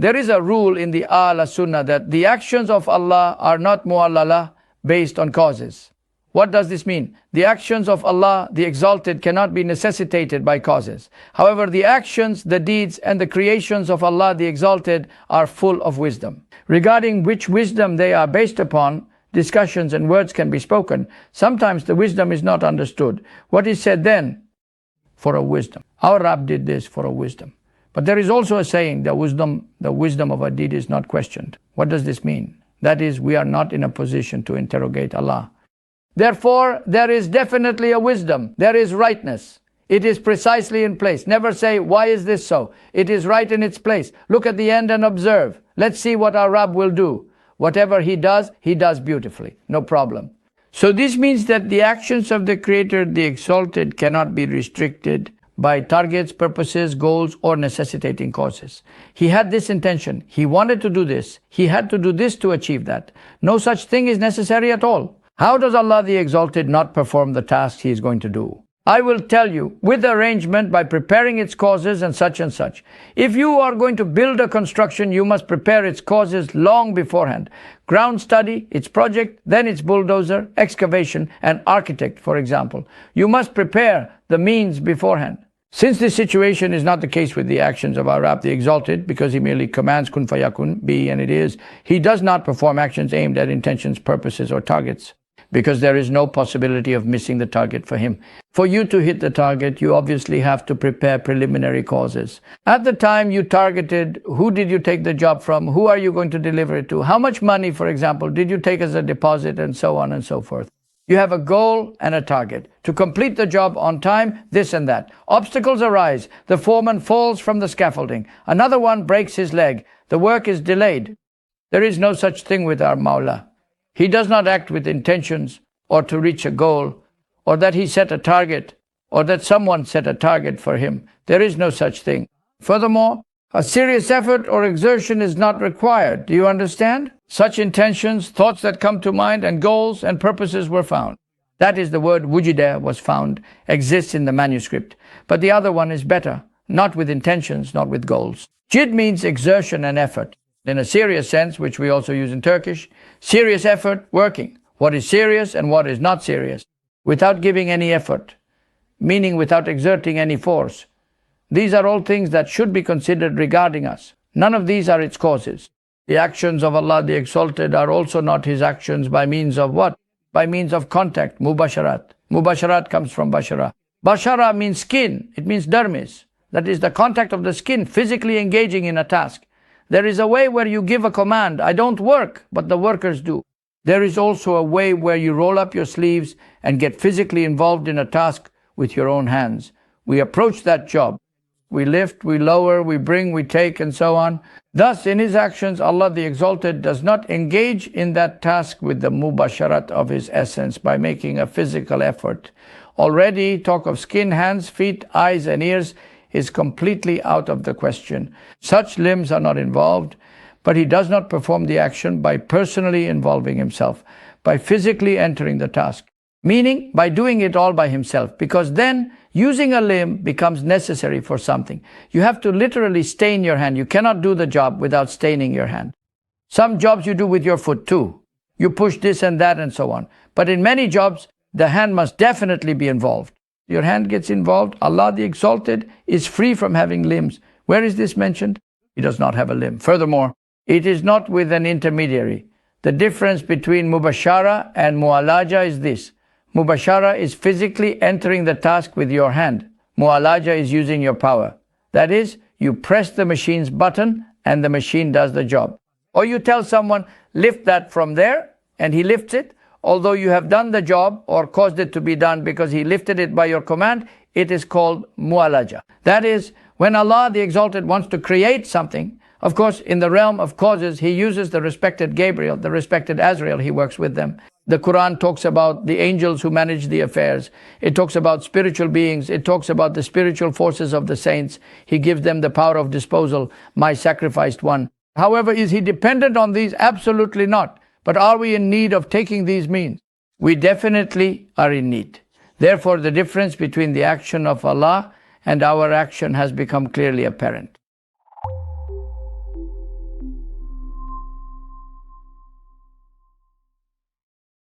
There is a rule in the Sunnah that the actions of Allah are not mu'allala based on causes. What does this mean? The actions of Allah, the Exalted, cannot be necessitated by causes. However, the actions, the deeds, and the creations of Allah, the Exalted, are full of wisdom. Regarding which wisdom they are based upon, discussions and words can be spoken. Sometimes the wisdom is not understood. What is said then? For a wisdom. Our Rabb did this for a wisdom. But there is also a saying, the wisdom of a deed is not questioned. What does this mean? That is, we are not in a position to interrogate Allah. Therefore, there is definitely a wisdom. There is rightness. It is precisely in place. Never say, why is this so? It is right in its place. Look at the end and observe. Let's see what our Rabb will do. Whatever He does beautifully. No problem. So this means that the actions of the Creator, the Exalted, cannot be restricted by targets, purposes, goals, or necessitating causes. He had this intention. He wanted to do this. He had to do this to achieve that. No such thing is necessary at all. How does Allah the Exalted not perform the task He is going to do? I will tell you, with arrangement, by preparing its causes and such and such. If you are going to build a construction, you must prepare its causes long beforehand. Ground study, its project, then its bulldozer, excavation, and architect, for example. You must prepare the means beforehand. Since this situation is not the case with the actions of our Rabb the Exalted, because He merely commands kun fayakun, be and it is, He does not perform actions aimed at intentions, purposes, or targets, because there is no possibility of missing the target for Him. For you to hit the target, you obviously have to prepare preliminary causes. At the time you targeted, who did you take the job from? Who are you going to deliver it to? How much money, for example, did you take as a deposit, and so on and so forth? You have a goal and a target. To complete the job on time, this and that. Obstacles arise. The foreman falls from the scaffolding. Another one breaks his leg. The work is delayed. There is no such thing with our Mawla. He does not act with intentions or to reach a goal, or that he set a target, or that someone set a target for him. There is no such thing. Furthermore, a serious effort or exertion is not required. Do you understand? Such intentions, thoughts that come to mind, and goals and purposes were found. That is, the word wujida was found, exists in the manuscript. But the other one is better, not with intentions, not with goals. Jid means exertion and effort. In a serious sense, which we also use in Turkish, serious effort, working. What is serious and what is not serious, without giving any effort, meaning without exerting any force. These are all things that should be considered regarding us. None of these are its causes. The actions of Allah the Exalted are also not His actions by means of what? By means of contact, mubasharat. Mubasharat comes from bashara. Bashara means skin, it means dermis. That is the contact of the skin, physically engaging in a task. There is a way where you give a command, I don't work, but the workers do. There is also a way where you roll up your sleeves and get physically involved in a task with your own hands. We approach that job. We lift, we lower, we bring, we take, and so on. Thus, in His actions, Allah the Exalted does not engage in that task with the mubasharat of His essence by making a physical effort. Already, talk of skin, hands, feet, eyes, and ears is completely out of the question. Such limbs are not involved, but He does not perform the action by personally involving Himself, by physically entering the task, meaning by doing it all by Himself, because then using a limb becomes necessary for something. You have to literally stain your hand. You cannot do the job without staining your hand. Some jobs you do with your foot too. You push this and that and so on. But in many jobs, the hand must definitely be involved. Your hand gets involved. Allah the Exalted is free from having limbs. Where is this mentioned? He does not have a limb. Furthermore, it is not with an intermediary. The difference between mubashara and mu'alaja is this. Mubashara is physically entering the task with your hand. Mu'alaja is using your power. That is, you press the machine's button and the machine does the job. Or you tell someone, lift that from there, and he lifts it. Although you have done the job or caused it to be done because he lifted it by your command, it is called mu'alaja. That is, when Allah the Exalted wants to create something, of course, in the realm of causes, He uses the respected Gabriel, the respected Azrael, He works with them. The Quran talks about the angels who manage the affairs. It talks about spiritual beings. It talks about the spiritual forces of the saints. He gives them the power of disposal, my sacrificed one. However, is He dependent on these? Absolutely not. But are we in need of taking these means? We definitely are in need. Therefore, the difference between the action of Allah and our action has become clearly apparent.